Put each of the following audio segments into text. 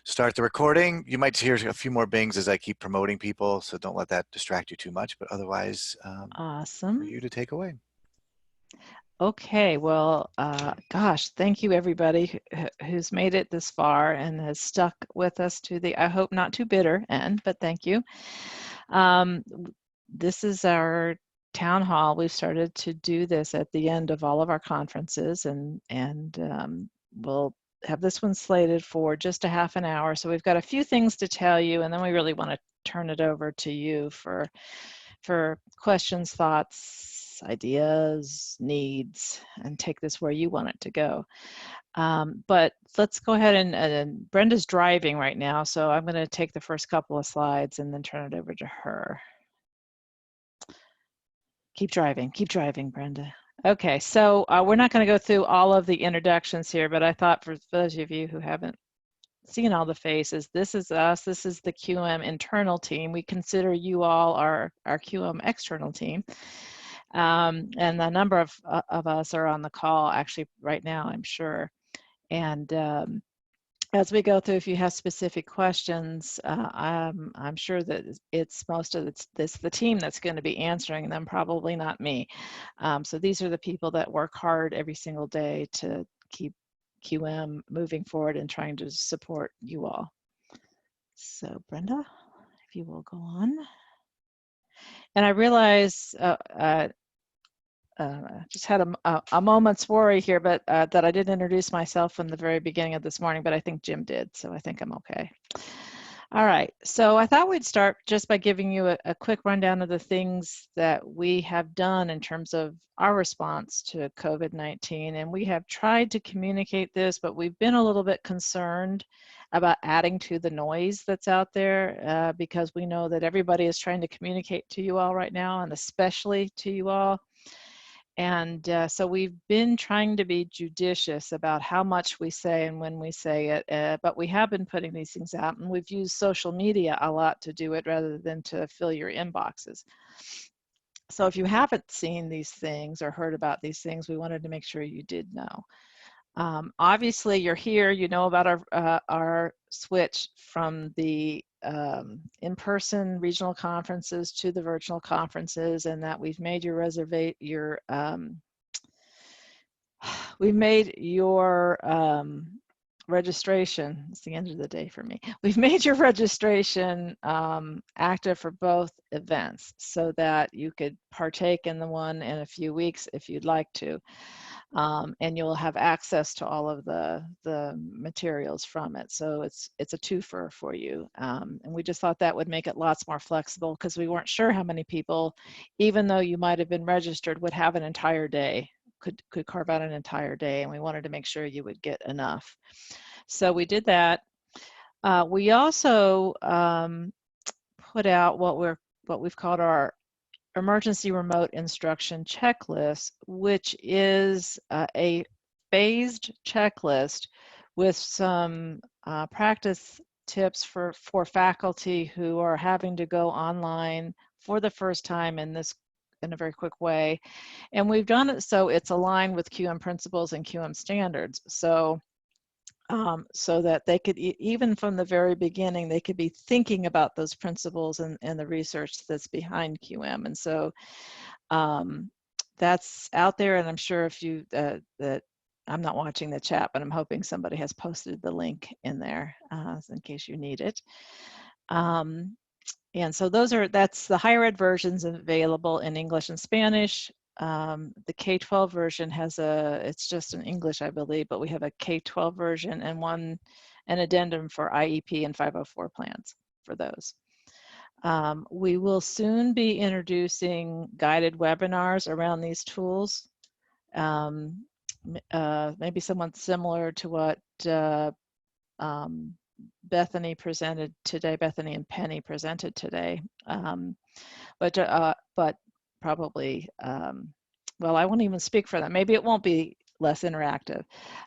start the recording. You might hear a few more bings as I keep promoting people, so don't let that distract you too much, but otherwise, Awesome. for you to take away. Okay, well, gosh, thank you everybody who's made it this far and has stuck with us to the, I hope not too bitter end, but thank you. This is our town hall. We've started to do this at the end of all of our conferences, and we'll have this one slated for just a half an hour. So we've got a few things to tell you, and then we really want to turn it over to you for questions, thoughts, ideas, needs, and take this where you want it to go. But let's go ahead and Brenda's driving right now, so I'm going to take the first couple of slides and then turn it over to her. Keep driving, Brenda. Okay, so we're not going to go through all of the introductions here, but I thought for those of you who haven't seen all the faces, this is us, this is the QM internal team. We consider you all our QM external team. And a number of us are on the call actually right now, I'm sure. And as we go through, if you have specific questions, I'm sure that it's the team that's going to be answering them, probably not me. So these are the people that work hard every single day to keep QM moving forward and trying to support you all. So Brenda, if you will go on. And I realize just had a moment's worry here, but that I didn't introduce myself from the very beginning of this morning, but I think Jim did, so I think I'm okay. All right, so I thought we'd start just by giving you a quick rundown of the things that we have done in terms of our response to COVID-19, and we have tried to communicate this, but we've been a little bit concerned about adding to the noise that's out there because we know that everybody is trying to communicate to you all right now, and especially to you all. And so we've been trying to be judicious about how much we say and when we say it, but we have been putting these things out, and we've used social media a lot to do it rather than to fill your inboxes. So if you haven't seen these things or heard about these things, we wanted to make sure you did know. Obviously, you're here, you know about our switch from the in-person regional conferences to the virtual conferences, and that we've made your registration, it's the end of the day for me. We've made your registration active for both events so that you could partake in the one in a few weeks if you'd like to. And you'll have access to all of the materials from it. So it's a twofer for you. And we just thought that would make it lots more flexible because we weren't sure how many people, even though you might have been registered, would have an entire day, could carve out an entire day, and we wanted to make sure you would get enough. So we did that. We also put out what we've called our emergency remote instruction checklist, which is a phased checklist with some practice tips for faculty who are having to go online for the first time in a very quick way. And we've done it so it's aligned with QM principles and QM standards. So that they could, even from the very beginning, they could be thinking about those principles and the research that's behind QM. And so that's out there, and I'm sure if you, that I'm not watching the chat, but I'm hoping somebody has posted the link in there in case you need it. And so that's the higher ed versions available in English and Spanish. The K-12 version has it's just in English, I believe, but we have a K-12 version and an addendum for IEP and 504 plans for those. We will soon be introducing guided webinars around these tools. Maybe somewhat similar to what Bethany presented today, Bethany and Penny presented today, but probably, well, I won't even speak for them. Maybe it won't be less interactive,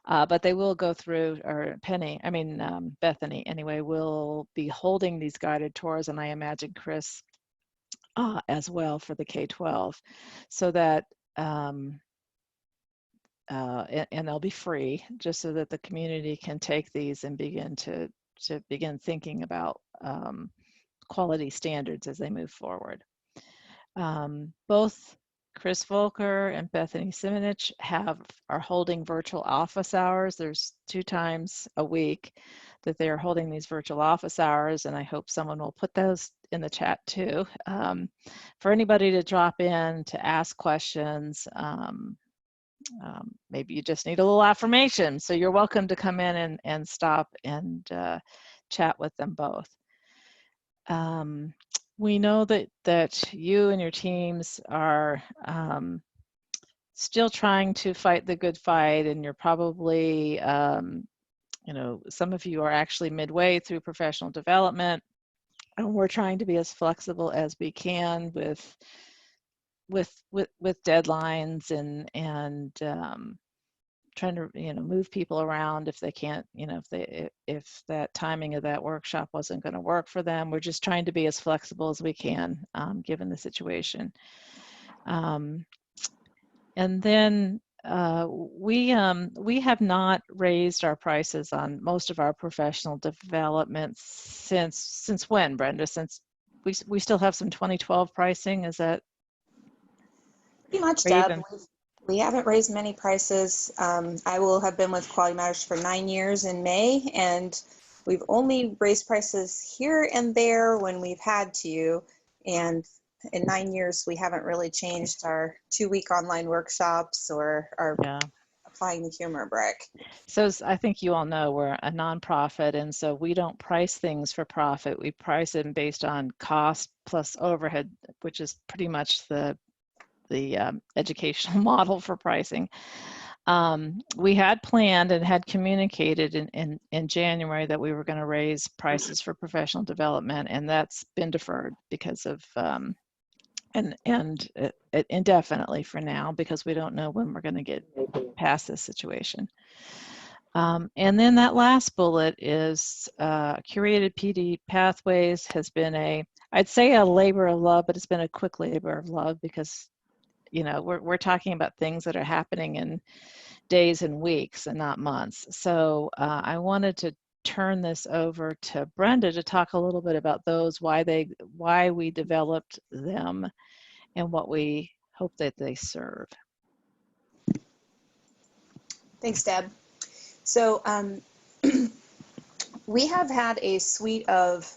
but they will go through, or Bethany anyway, will be holding these guided tours, and I imagine Chris as well for the K-12, so that, and they'll be free, just so that the community can take these and begin to to begin thinking about quality standards as they move forward. Both Chris Volker and Bethany Simonich are holding virtual office hours. There's 2 times a week that they are holding these virtual office hours, and I hope someone will put those in the chat too. For anybody to drop in to ask questions, maybe you just need a little affirmation, so you're welcome to come in and stop and chat with them both. We know that you and your teams are still trying to fight the good fight, and you're probably, you know, some of you are actually midway through professional development, and we're trying to be as flexible as we can with deadlines and trying to, you know, move people around if they can't, you know, if that timing of that workshop wasn't going to work for them. We're just trying to be as flexible as we can, given the situation. And then we have not raised our prices on most of our professional development since when, Brenda? Since we still have some 2012 pricing, is that? Pretty much, Deb. We haven't raised many prices. I will have been with Quality Matters for 9 years in May, and we've only raised prices here and there when we've had to. And in 9 years, we haven't really changed our 2-week online workshops or our applying the humor brick. So I think you all know we're a nonprofit, and so we don't price things for profit. We price them based on cost plus overhead, which is pretty much the educational model for pricing. We had planned and had communicated in January that we were going to raise prices for professional development, and that's been deferred because of indefinitely for now, because we don't know when we're going to get past this situation. And then that last bullet is curated PD pathways has been I'd say a labor of love, but it's been a quick labor of love because, you know, we're talking about things that are happening in days and weeks and not months. So I wanted to turn this over to Brenda to talk a little bit about those, why we developed them, and what we hope that they serve. Thanks, Deb. So we have had a suite of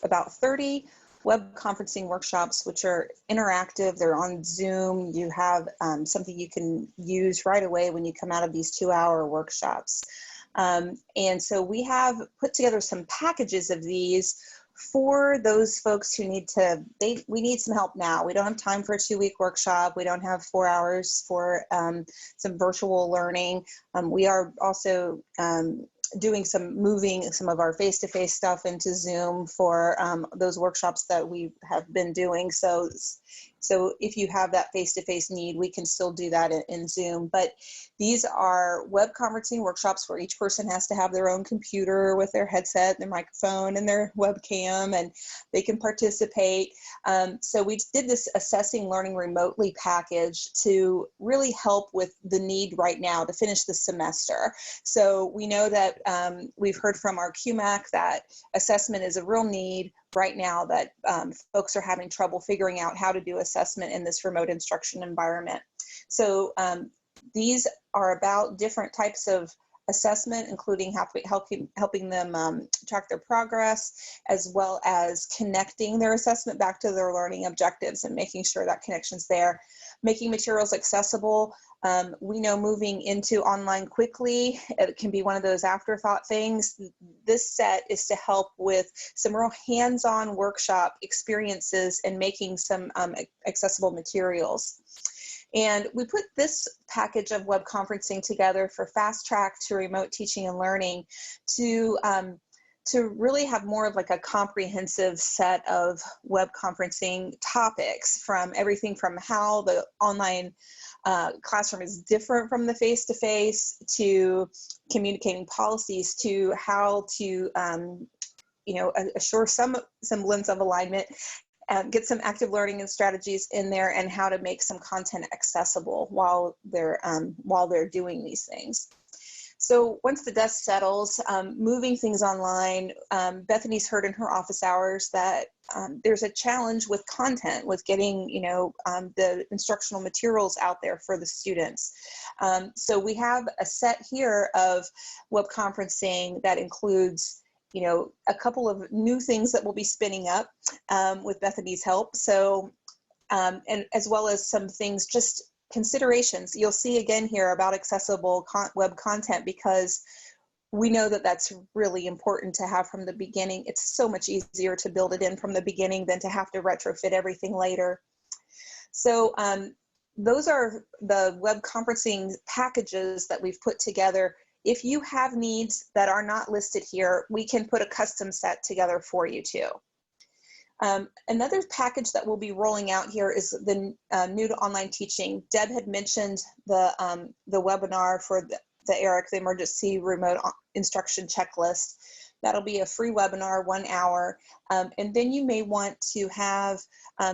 about 30 web conferencing workshops, which are interactive. They're on Zoom. You have something you can use right away when you come out of these 2-hour workshops. And so we have put together some packages of these for those folks who we need some help now. We don't have time for a 2-week workshop. We don't have 4 hours for some virtual learning. We are also moving some of our face-to-face stuff into Zoom for those workshops that we have been doing. So if you have that face-to-face need, we can still do that in Zoom. But these are web conferencing workshops where each person has to have their own computer with their headset, their microphone, and their webcam, and they can participate. So we did this Assessing Learning Remotely package to really help with the need right now to finish the semester. So we know that we've heard from our QMAC that assessment is a real need right now, that folks are having trouble figuring out how to do assessment in this remote instruction environment. So these are about different types of assessment, including helping them track their progress, as well as connecting their assessment back to their learning objectives and making sure that connection's there, making materials accessible. We know moving into online quickly, it can be one of those afterthought things. This set is to help with some real hands-on workshop experiences and making some accessible materials. And we put this package of web conferencing together for fast track to remote teaching and learning to really have more of like a comprehensive set of web conferencing topics, from everything from how the online classroom is different from the face-to-face, to communicating policies, to how to assure some semblance of alignment, get some active learning and strategies in there, and how to make some content accessible while they're doing these things. So once the dust settles, moving things online, Bethany's heard in her office hours that there's a challenge with content, with getting, the instructional materials out there for the students. So we have a set here of web conferencing that includes, a couple of new things that we'll be spinning up with Bethany's help. So, and as well as some things, just considerations. You'll see again here about accessible web content, because we know that that's really important to have from the beginning. It's so much easier to build it in from the beginning than to have to retrofit everything later. So those are the web conferencing packages that we've put together. If you have needs that are not listed here, we can put a custom set together for you too. Another package that we'll be rolling out here is the new to online teaching. Deb had mentioned the webinar for the ERIC, the Emergency Remote Instruction Checklist. That'll be a free webinar, 1 hour. And then you may want to have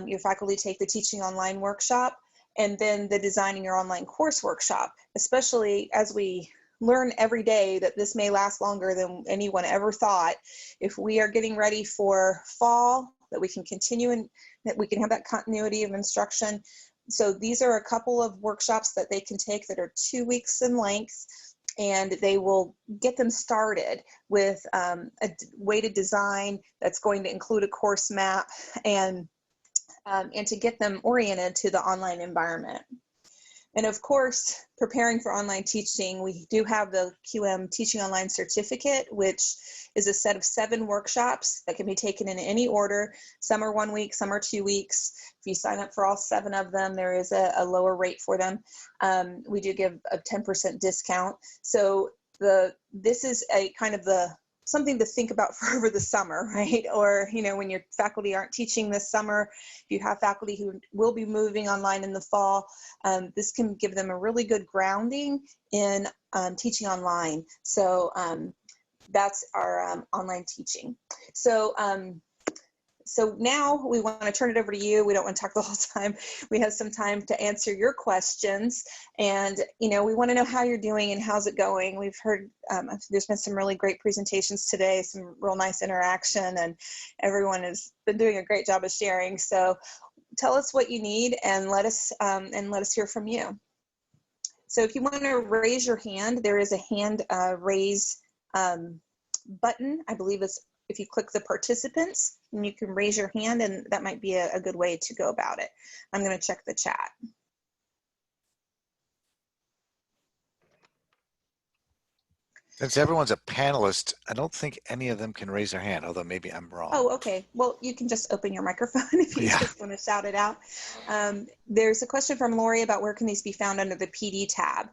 your faculty take the Teaching Online workshop, and then the Designing Your Online Course workshop, especially as we learn every day that this may last longer than anyone ever thought. If we are getting ready for fall, that we can continue and that we can have that continuity of instruction. So these are a couple of workshops that they can take that are 2 weeks in length, and they will get them started with a way to design that's going to include a course map and to get them oriented to the online environment. And of course, preparing for online teaching, we do have the QM Teaching Online Certificate, which is a set of 7 workshops that can be taken in any order. Some are 1 week, some are 2 weeks. If you sign up for all 7 of them, there is a lower rate for them. We do give a 10% discount. So this is a kind of something to think about for over the summer, right? Or, when your faculty aren't teaching this summer, if you have faculty who will be moving online in the fall, this can give them a really good grounding in teaching online. So that's our online teaching. So now we want to turn it over to you. We don't want to talk the whole time. We have some time to answer your questions. And, we want to know how you're doing and how's it going. We've heard there's been some really great presentations today, some real nice interaction, and everyone has been doing a great job of sharing. So tell us what you need and let us hear from you. So if you want to raise your hand, there is a hand raise button. I believe it's if you click the participants, and you can raise your hand, and that might be a good way to go about it. I'm going to check the chat. Since everyone's a panelist, I don't think any of them can raise their hand, although maybe I'm wrong. Oh, okay. Well, you can just open your microphone if you just want to shout it out. There's a question from Lori about where can these be found under the PD tab.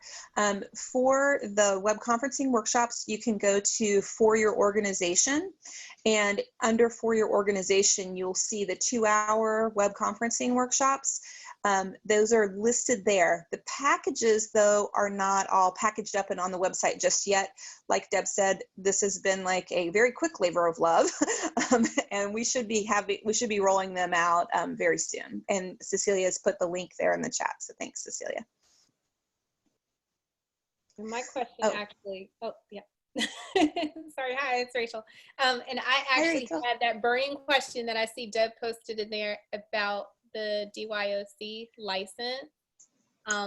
For the web conferencing workshops, you can go to For Your Organization, and under For Your Organization, you'll see the 2-hour web conferencing workshops. Those are listed there. The packages, though, are not all packaged up and on the website just yet. Like Deb said, this has been like a very quick labor of love, and we should be rolling them out very soon. And Cecilia has put the link there in the chat, so thanks, Cecilia. My question actually, sorry, hi, it's Rachel. And I actually had that burning question that I see Deb posted in there about the DYOC license.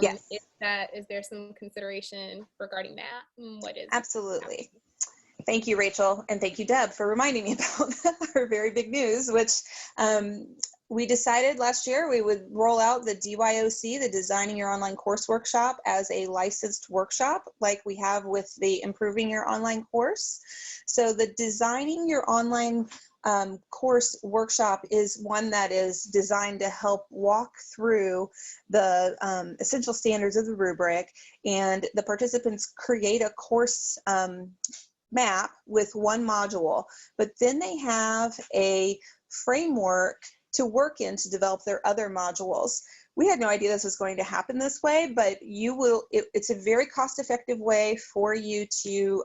Yes. Is there some consideration regarding that? What is Absolutely. Thank you, Rachel, and thank you, Deb, for reminding me about our very big news, which we decided last year we would roll out the DYOC, the Designing Your Online Course Workshop, as a licensed workshop like we have with the Improving Your Online Course. So the Designing Your Online course workshop is one that is designed to help walk through the essential standards of the rubric, and the participants create a course map with one module, but then they have a framework to work in to develop their other modules. We had no idea this was going to happen this way, but it's a very cost-effective way for you to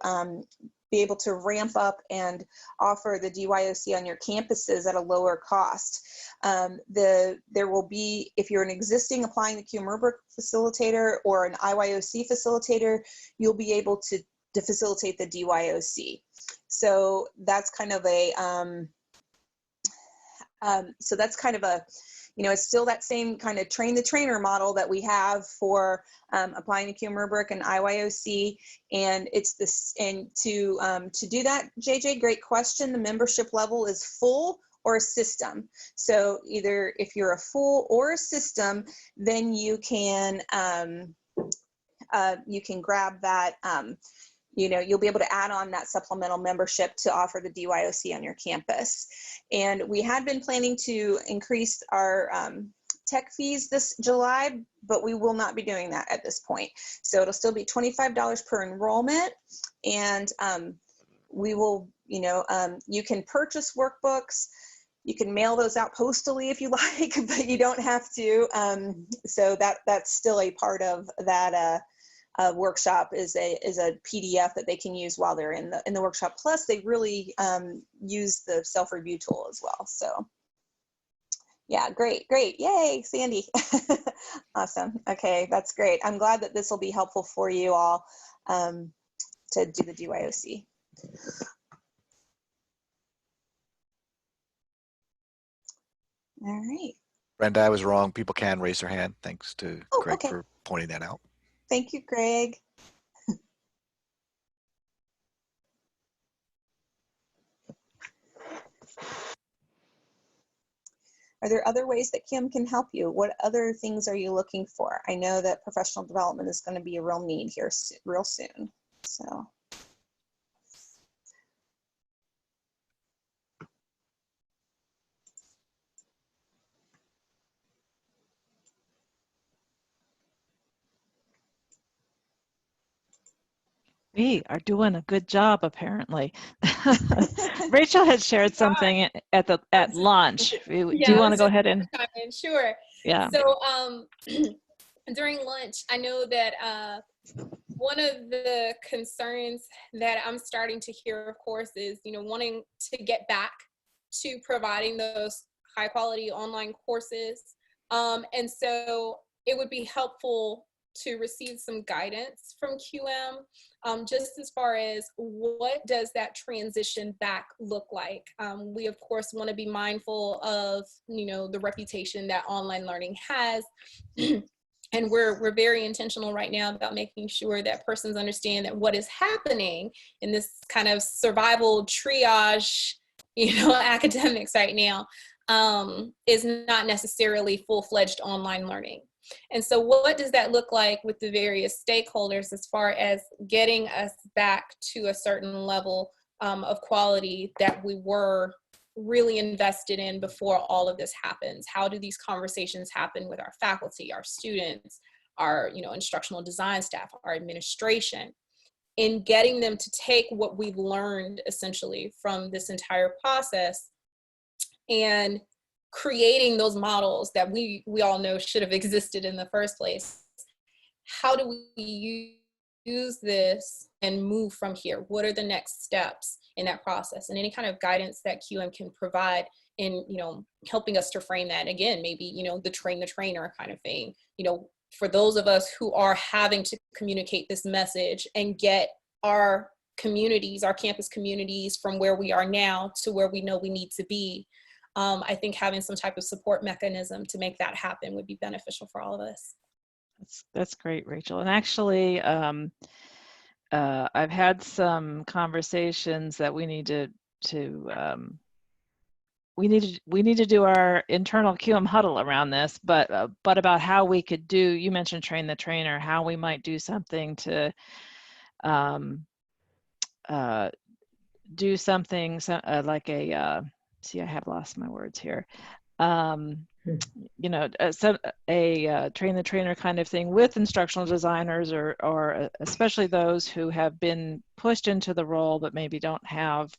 be able to ramp up and offer the DYOC on your campuses at a lower cost. There will be, if you're an existing Applying the QM Rubric facilitator or an IYOC facilitator, you'll be able to to facilitate the DYOC. So that's kind of a, it's still that same kind of train the trainer model that we have for applying the QM rubric and IYOC. And it's this, and to do that, JJ, great question. The membership level is full or a system. So either if you're a full or a system, then you can grab that, you'll be able to add on that supplemental membership to offer the DYOC on your campus. And we had been planning to increase our tech fees this July, but we will not be doing that at this point. So it'll still be $25 per enrollment. And we will, you can purchase workbooks. You can mail those out postally if you like, but you don't have to. So that's still a part of that workshop is a PDF that they can use while they're in the workshop. Plus, they really use the self-review tool as well. So, yeah, great, yay, Sandy, awesome. Okay, that's great. I'm glad that this will be helpful for you all to do the DYOC. All right. Brenda, I was wrong. People can raise their hand. Thanks to Greg for pointing that out. Thank you, Greg. Are there other ways that Kim can help you? What other things are you looking for? I know that professional development is going to be a real need here real soon. So. We are doing a good job, apparently. Rachel had shared something at lunch. Do you want to go ahead and? Sure. Yeah. So during lunch, I know that one of the concerns that I'm starting to hear, of course, is wanting to get back to providing those high quality online courses, and so it would be helpful to receive some guidance from QM, just as far as what does that transition back look like. We of course want to be mindful of the reputation that online learning has, and we're very intentional right now about making sure that persons understand that what is happening in this kind of survival triage, academics right now, is not necessarily full-fledged online learning. And so what does that look like with the various stakeholders as far as getting us back to a certain level of quality that we were really invested in before all of this happens? How do these conversations happen with our faculty, our students, our instructional design staff, our administration, in getting them to take what we've learned essentially from this entire process and creating those models that we all know should have existed in the first place? How do we use this and move from here? What are the next steps in that process? And any kind of guidance that QM can provide in helping us to frame that. Again, maybe the train the trainer kind of thing, for those of us who are having to communicate this message and get our communities, our campus communities, from where we are now to where we know we need to be. I think having some type of support mechanism to make that happen would be beneficial for all of us. That's great, Rachel. And actually, I've had some conversations that we need to do our internal QM huddle around this, but about how we could do. You mentioned train the trainer, how we might do something to do something like a. See, I have lost my words here. Train the trainer kind of thing with instructional designers, or especially those who have been pushed into the role but maybe don't have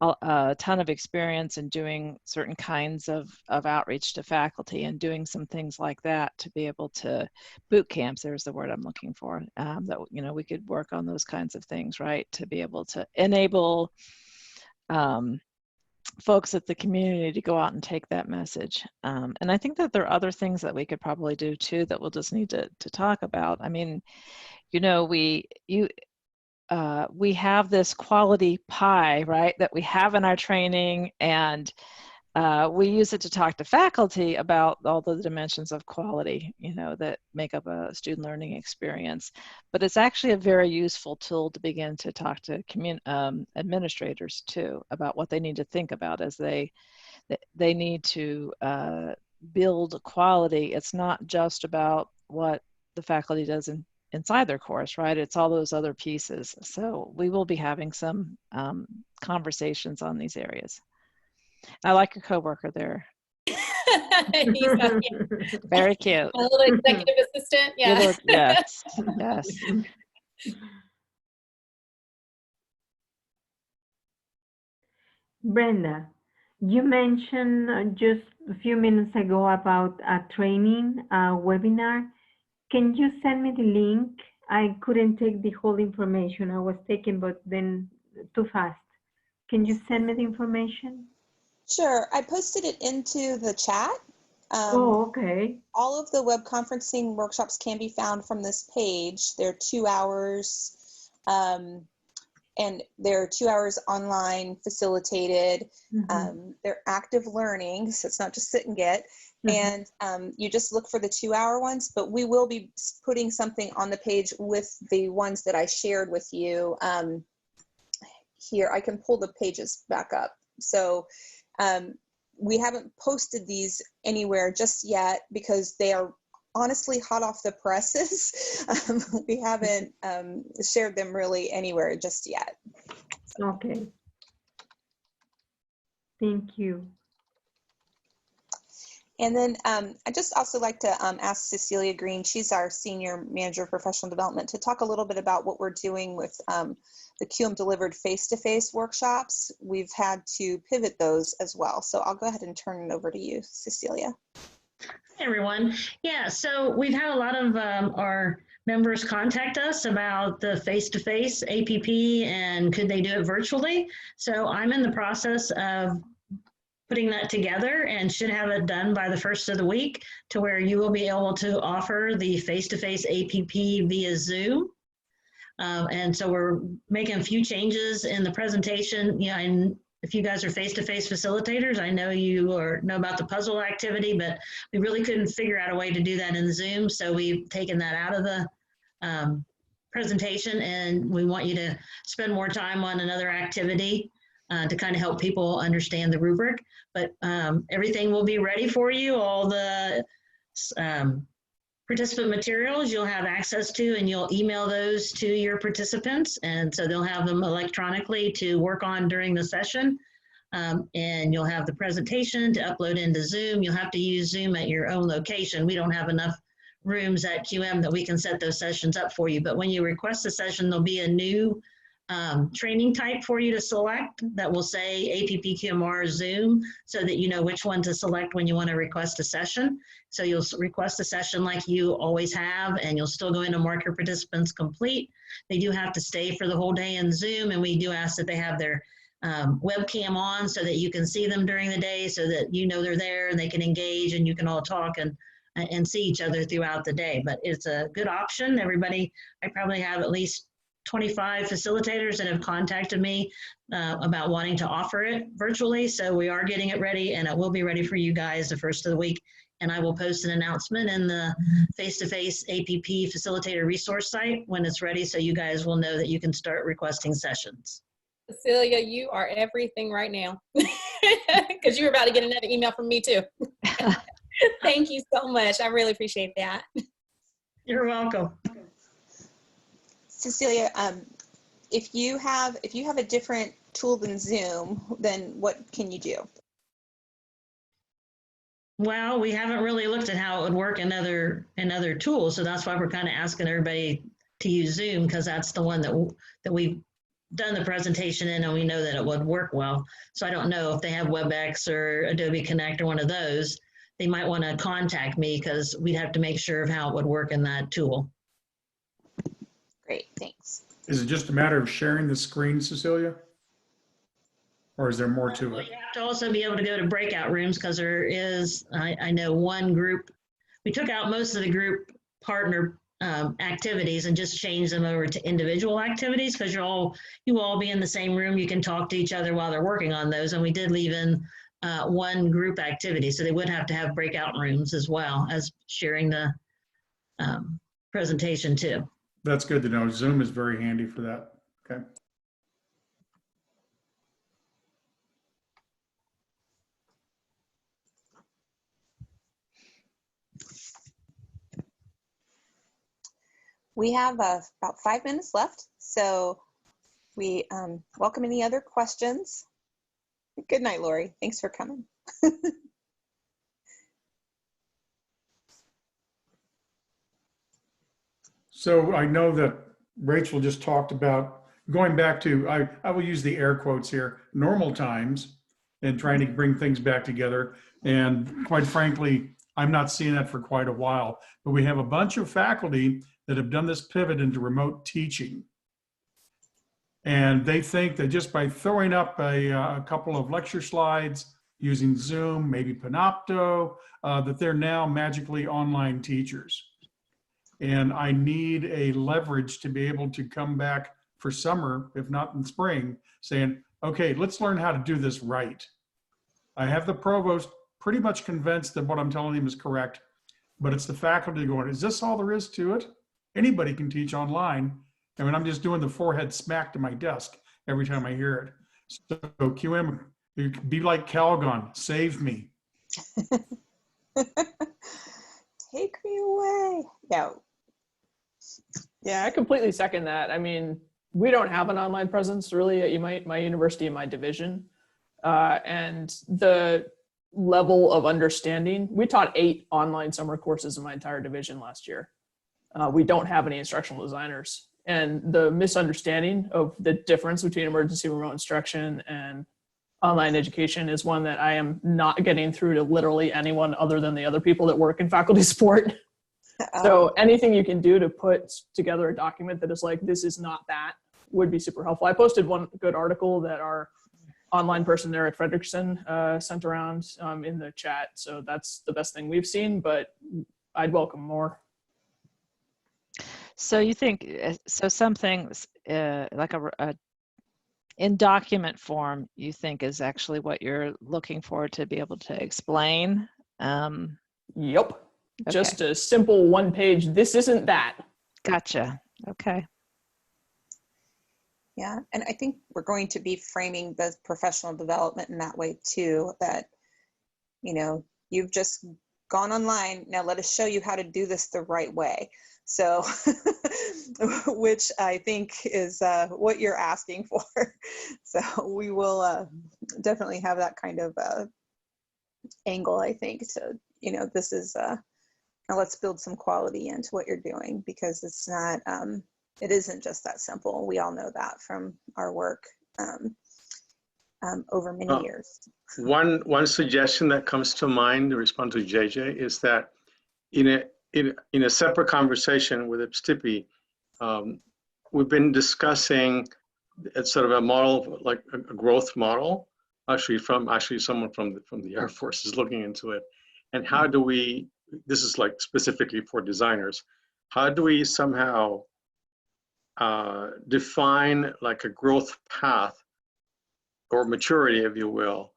a ton of experience in doing certain kinds of outreach to faculty, and doing some things like that to be able to boot camps. There's the word I'm looking for. That we could work on those kinds of things, right? To be able to enable folks at the community to go out and take that message. And I think that there are other things that we could probably do too that we'll just need to talk about. I mean, we have this quality pie, right, that we have in our training, and we use it to talk to faculty about all the dimensions of quality, you know, that make up a student learning experience. But it's actually a very useful tool to begin to talk to administrators too about what they need to think about as they need to build quality. It's not just about what the faculty does inside their course, right? It's all those other pieces. So we will be having some conversations on these areas. I like your coworker there. He's Very cute. my little executive assistant. Your Yeah. little- yes, yes. Brenda, you mentioned just a few minutes ago about a training webinar. Can you send me the link? I couldn't take the whole information. I was taking, but then too fast. Can you send me the information? Sure, I posted it into the chat. Oh, okay. All of the web conferencing workshops can be found from this page. They're 2 hours, and they're 2 hours online facilitated. They're active learning, so it's not just sit and get. And you just look for the 2 hour ones, but we will be putting something on the page with the ones that I shared with you. Here, I can pull the pages back up. So we haven't posted these anywhere just yet because they are honestly hot off the presses. We haven't shared them really anywhere just yet. Okay. Thank you. And then I'd just also like to ask Cecilia Green, she's our Senior Manager of Professional Development, to talk a little bit about what we're doing with the QM delivered face-to-face workshops. We've had to pivot those as well. So I'll go ahead and turn it over to you, Cecilia. Hey everyone. Yeah, so we've had a lot of our members contact us about the face-to-face APP and could they do it virtually. So I'm in the process of putting that together and should have it done by the first of the week to where you will be able to offer the face-to-face APP via Zoom. And so we're making a few changes in the presentation. You know, and if you guys are face-to-face facilitators, I know you know about the puzzle activity, but we really couldn't figure out a way to do that in Zoom. So we've taken that out of the presentation, and we want you to spend more time on another activity to kind of help people understand the rubric. But everything will be ready for you. All the participant materials you'll have access to, and you'll email those to your participants. And so they'll have them electronically to work on during the session. And you'll have the presentation to upload into Zoom. You'll have to use Zoom at your own location. We don't have enough rooms at QM that we can set those sessions up for you. But when you request a session, there'll be a new training type for you to select that will say APP QMR Zoom, so that you know which one to select when you want to request a session. So you'll request a session like you always have, and you'll still go in and mark your participants complete. They do have to stay for the whole day in Zoom, and we do ask that they have their webcam on so that you can see them during the day, so that you know they're there and they can engage and you can all talk and see each other throughout the day. But it's a good option. Everybody, I probably have at least 25 facilitators that have contacted me about wanting to offer it virtually. So we are getting it ready, and it will be ready for you guys the first of the week. And I will post an announcement in the face-to-face APP facilitator resource site when it's ready, so you guys will know that you can start requesting sessions. Cecilia, you are everything right now, because you're about to get another email from me too. Thank you so much. I really appreciate that. You're welcome. Cecilia, if you have a different tool than Zoom, then what can you do? Well, we haven't really looked at how it would work in other tools, so that's why we're kind of asking everybody to use Zoom, because that's the one that we've done the presentation in, and we know that it would work well. So I don't know if they have WebEx or Adobe Connect or one of those. They might want to contact me, because we'd have to make sure of how it would work in that tool. Great, thanks. Is it just a matter of sharing the screen, Cecilia? Or is there more to Well, it? you have to also be able to go to breakout rooms, because there is, I know one group, we took out most of the group partner activities and just change them over to individual activities, because you all be in the same room. You can talk to each other while they're working on those. And we did leave in one group activity, so they would have to have breakout rooms as well as sharing the presentation too. That's good to know. Zoom is very handy for that. Okay. We have about 5 minutes left, so we welcome any other questions. Good night, Lori. Thanks for coming. So I know that Rachel just talked about going back to, I will use the air quotes here, normal times, and trying to bring things back together. And quite frankly, I'm not seeing that for quite a while, but we have a bunch of faculty that have done this pivot into remote teaching. And they think that just by throwing up a couple of lecture slides, using Zoom, maybe Panopto, that they're now magically online teachers. And I need a leverage to be able to come back for summer, if not in spring, saying, okay, let's learn how to do this right. I have the provost pretty much convinced that what I'm telling him is correct, but it's the faculty going, is this all there is to it? Anybody can teach online. I mean, I'm just doing the forehead smack to my desk every time I hear it. So QM, be like Calgon, save me. Take me away. Yeah. Yeah, I completely second that. I mean, we don't have an online presence really at my university and my division. And the level of understanding, we taught 8 online summer courses in my entire division last year. We don't have any instructional designers. And the misunderstanding of the difference between emergency remote instruction and online education is one that I am not getting through to literally anyone other than the other people that work in faculty support. So anything you can do to put together a document that is like, this is not that, would be super helpful. I posted one good article that our online person there at Frederickson sent around in the chat. So that's the best thing we've seen, but I'd welcome more. So you think, so something like a in document form, you think is actually what you're looking for to be able to explain? Yep. Okay. Just a simple 1-page, this isn't that. Gotcha. Okay. Yeah, and I think we're going to be framing the professional development in that way too, that, you know, you've just gone online, now let us show you how to do this the right way. So, which I think is what you're asking for. So we will definitely have that kind of angle, I think. So, you know, this is, now let's build some quality into what you're doing, because it's not, it isn't just that simple. We all know that from our work over many years. One suggestion that comes to mind to respond to JJ is that in a separate conversation with Ipstipi, we've been discussing it's sort of a model, like a growth model, actually someone from the Air Force is looking into it. And how do we, this is like specifically for designers, how do we somehow define like a growth path or maturity, if you will,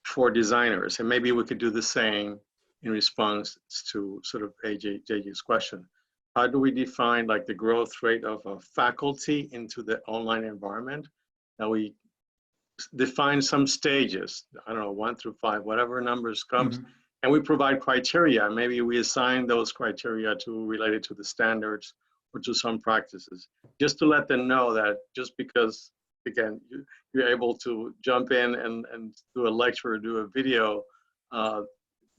for designers? And maybe we could do the same in response to sort of JJ's question. How do we define like the growth rate of a faculty into the online environment? Now we define some stages, I don't know, 1 through 5, whatever numbers comes, and we provide criteria. Maybe we assign those criteria to related to the standards or to some practices, just to let them know that just because, again, you're able to jump in and do a lecture or do a video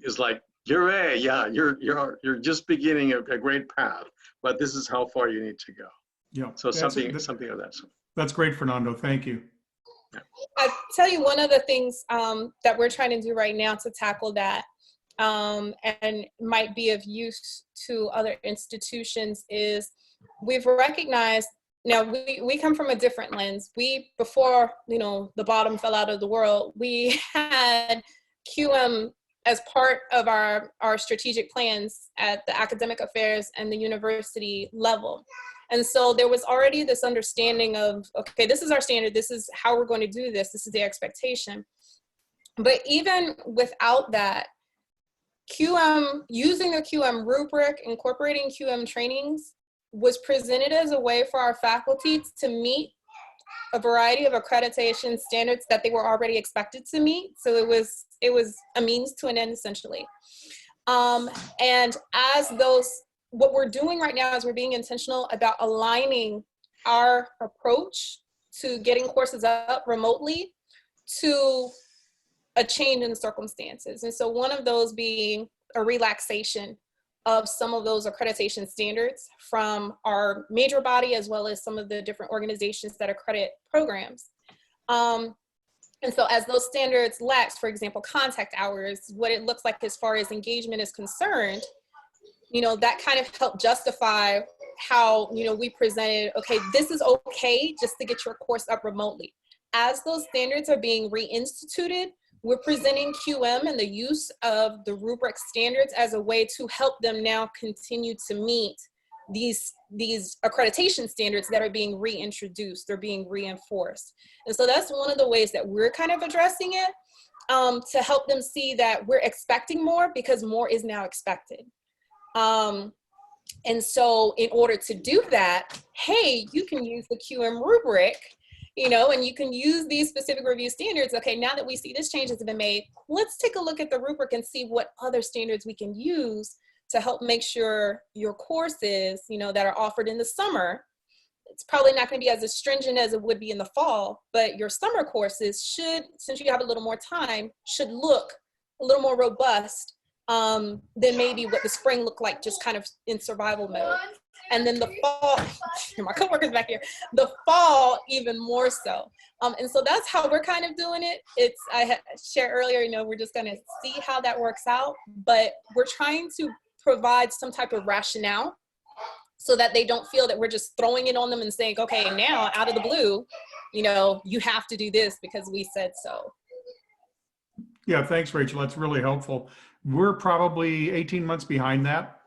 is like, you're just beginning a great path, but this is how far you need to go. Yeah. So something of that sort. That's great, Fernando. Thank you. Yeah. I'll tell you one of the things that we're trying to do right now to tackle that and might be of use to other institutions is we've recognized, now we come from a different lens. Before, you know, the bottom fell out of the world, we had QM as part of our strategic plans at the academic affairs and the university level. And so there was already this understanding of, okay, this is our standard, this is how we're going to do this, this is the expectation. But even without that, QM, using the QM rubric, incorporating QM trainings was presented as a way for our faculty to meet a variety of accreditation standards that they were already expected to meet. So it was a means to an end, essentially. And as what we're doing right now is we're being intentional about aligning our approach to getting courses up remotely to a change in circumstances. And so one of those being a relaxation of some of those accreditation standards from our major body, as well as some of the different organizations that accredit programs. And so as those standards lax, for example, contact hours, what it looks like as far as engagement is concerned, you know, that kind of helped justify how, you know, we presented, okay, this is okay just to get your course up remotely. As those standards are being reinstituted, we're presenting QM and the use of the rubric standards as a way to help them now continue to meet these accreditation standards that are being reintroduced, they're being reinforced. And so that's one of the ways that we're kind of addressing it, to help them see that we're expecting more because more is now expected. And so in order to do that, hey, you can use the QM rubric, you know, and you can use these specific review standards. Okay, now that we see this change has been made, let's take a look at the rubric and see what other standards we can use to help make sure your courses, you know, that are offered in the summer, it's probably not going to be as stringent as it would be in the fall, but your summer courses should, since you have a little more time, should look a little more robust than maybe what the spring looked like, just kind of in survival mode. And then the fall, my coworkers back here, the fall even more so. And so that's how we're kind of doing it. I had shared earlier, you know, we're just gonna see how that works out, but we're trying to provide some type of rationale so that they don't feel that we're just throwing it on them and saying, okay, now out of the blue, you know, you have to do this because we said so. Yeah, thanks, Rachel. That's really helpful. We're probably 18 months behind that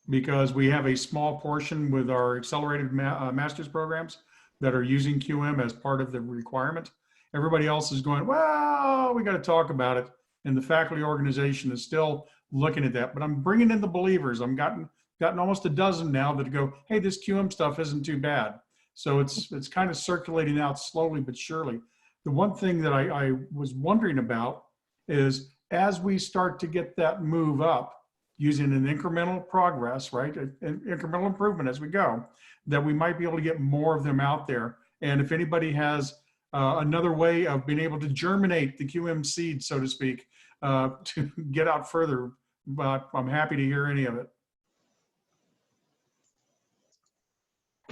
because we have a small portion with our accelerated master's programs that are using QM as part of the requirement. Everybody else is going, well, we got to talk about it. And the faculty organization is still looking at that. But I'm bringing in the believers. I've gotten almost a dozen now that go, hey, this QM stuff isn't too bad. So it's kind of circulating out slowly but surely. The one thing that I was wondering about is as we start to get that move up using an incremental progress, right, an incremental improvement as we go, that we might be able to get more of them out there. And if anybody has another way of being able to germinate the QM seed, so to speak, to get out further, but I'm happy to hear any of it.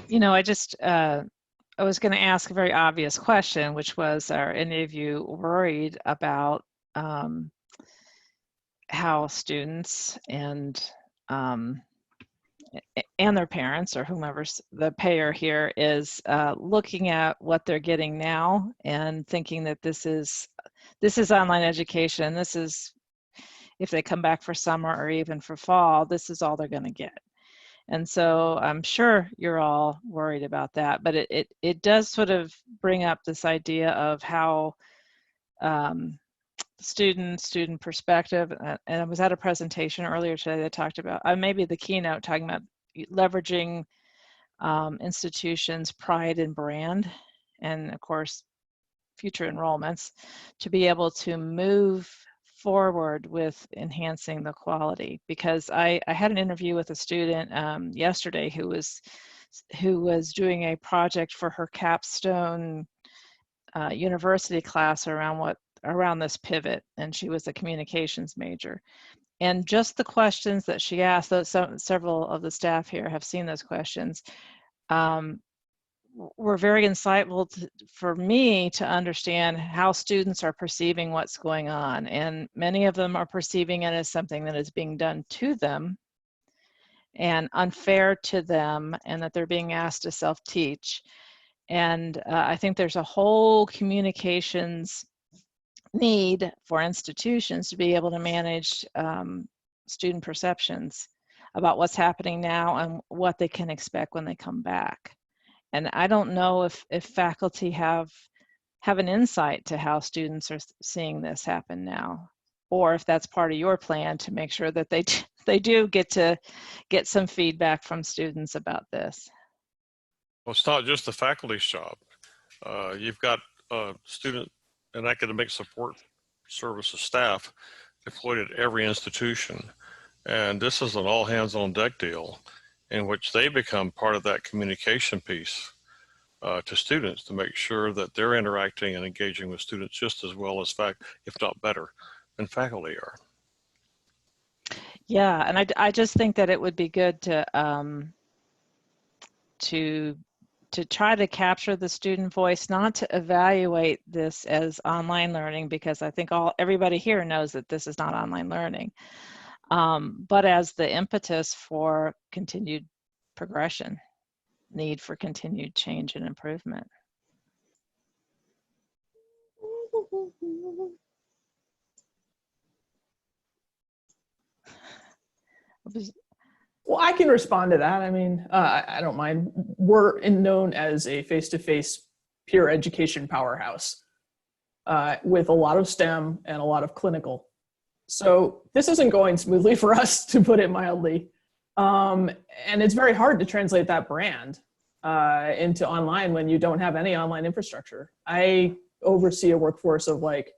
You know, I was going to ask a very obvious question, which was, are any of you worried about how students and their parents or whomever's the payer here is looking at what they're getting now and thinking that this is online education. This is, if they come back for summer or even for fall, this is all they're going to get. And so I'm sure you're all worried about that, but it does sort of bring up this idea of how student perspective, and I was at a presentation earlier today that talked about, maybe the keynote talking about leveraging institutions' pride and brand, and of course, future enrollments, to be able to move forward with enhancing the quality. Because I had an interview with a student yesterday who was doing a project for her capstone university class around this pivot, and she was a communications major. And just the questions that she asked, several of the staff here have seen those questions, were very insightful for me to understand how students are perceiving what's going on. And many of them are perceiving it as something that is being done to them and unfair to them, and that they're being asked to self-teach. And I think there's a whole communications need for institutions to be able to manage student perceptions about what's happening now and what they can expect when they come back. And I don't know if faculty have an insight to how students are seeing this happen now, or if that's part of your plan to make sure that they do get some feedback from students about this. Well, it's not just the faculty's job. You've got student and academic support services staff deployed at every institution. And this is an all hands on deck deal in which they become part of that communication piece to students to make sure that they're interacting and engaging with students just as well as if not better than faculty are. Yeah, and I just think that it would be good to try to capture the student voice, not to evaluate this as online learning, because I think everybody here knows that this is not online learning, but as the impetus for continued progression, need for continued change and improvement. Well, I can respond to that. I mean, I don't mind. We're known as a face-to-face peer education powerhouse with a lot of STEM and a lot of clinical. So this isn't going smoothly for us, to put it mildly. And it's very hard to translate that brand into online when you don't have any online infrastructure. I oversee a workforce of like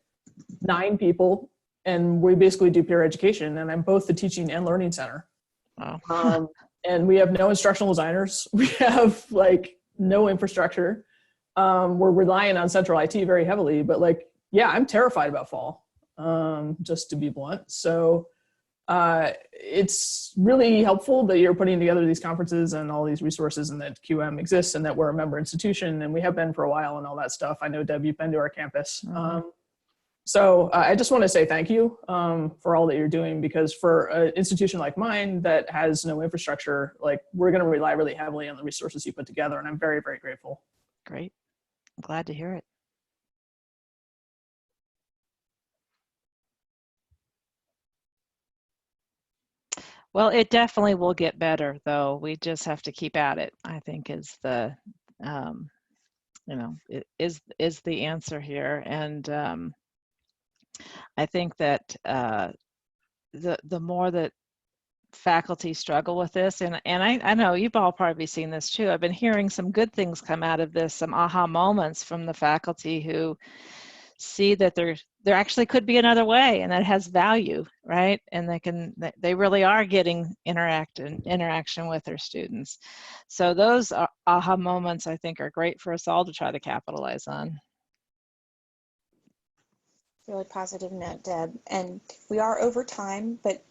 9 people, and we basically do peer education, and I'm both the teaching and learning center. Wow. And we have no instructional designers. We have like no infrastructure. We're relying on central IT very heavily, but like, yeah, I'm terrified about fall, just to be blunt. So it's really helpful that you're putting together these conferences and all these resources, and that QM exists, and that we're a member institution, and we have been for a while and all that stuff. I know, Deb, you've been to our campus. So I just want to say thank you for all that you're doing, because for an institution like mine that has no infrastructure, like, we're going to rely really heavily on the resources you put together, and I'm very, very grateful. Great. I'm glad to hear it. Well, it definitely will get better, though. We just have to keep at it, I think, is the, is the answer here. And I think that the more that faculty struggle with this, and I know you've all probably seen this too. I've been hearing some good things come out of this, some aha moments from the faculty who see that there actually could be another way, and that has value, right? And they really are getting interaction with their students. So those aha moments, I think, are great for us all to try to capitalize on. Really positive note, Deb. And we are over time, but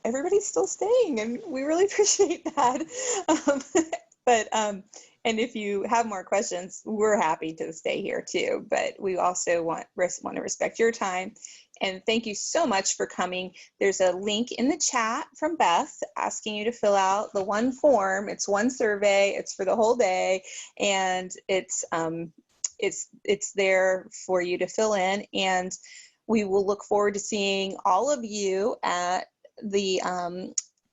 everybody's still staying, and we really appreciate that. And if you have more questions, we're happy to stay here too, but we also want to respect your time. And thank you so much for coming. There's a link in the chat from Beth asking you to fill out the one form. It's one survey. It's for the whole day, and it's there for you to fill in. And we will look forward to seeing all of you at the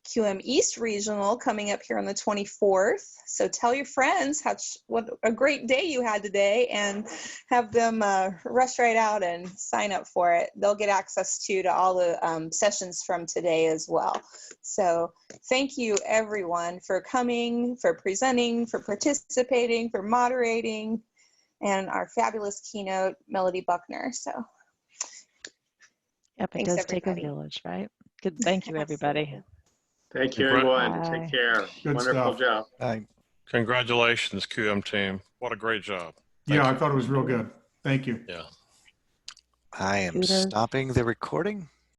QM East Regional coming up here on the 24th. So tell your friends what a great day you had today, and have them rush right out and sign up for it. They'll get access to all the sessions from today as well. So thank you everyone for coming, for presenting, for participating, for moderating, and our fabulous keynote, Melody Buckner. So yep, it does take a village, right? Good. Thank you, everybody. Thank you, everyone. Bye. Take care. Good Wonderful stuff. job. Congratulations, QM team. What a great job. Yeah, Thank I you. thought it was real good. Thank you. Yeah. I am Kudos. stopping the recording.